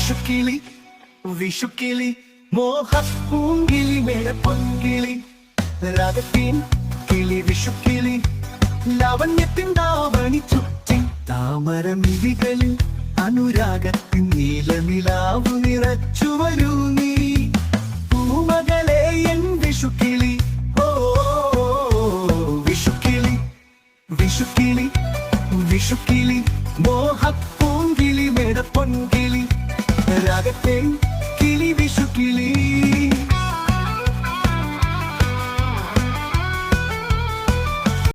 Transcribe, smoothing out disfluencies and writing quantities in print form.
വിഷുക്കിളി വിഷുക്കിളി മോഹപ്പൂങ്കിളി മേടപ്പൊൻകിളി രാഗത്തിൻ കിളി വിഷുക്കിളി ലാവണ്യത്തിൻ ദാവണി ചുറ്റി താമരമിഴികളിൽ അനുരാഗത്തിൻ നീലനിലാവു നിറച്ചു വരൂ നീ പൂമകളെ എൻ വിഷുക്കിളി ഓ വിഷുക്കിളി വിഷുക്കിളി വിഷുക്കിളി മോഹപ്പൂങ്കിളി മേടപ്പൊൻകിളി രാഗത്തെ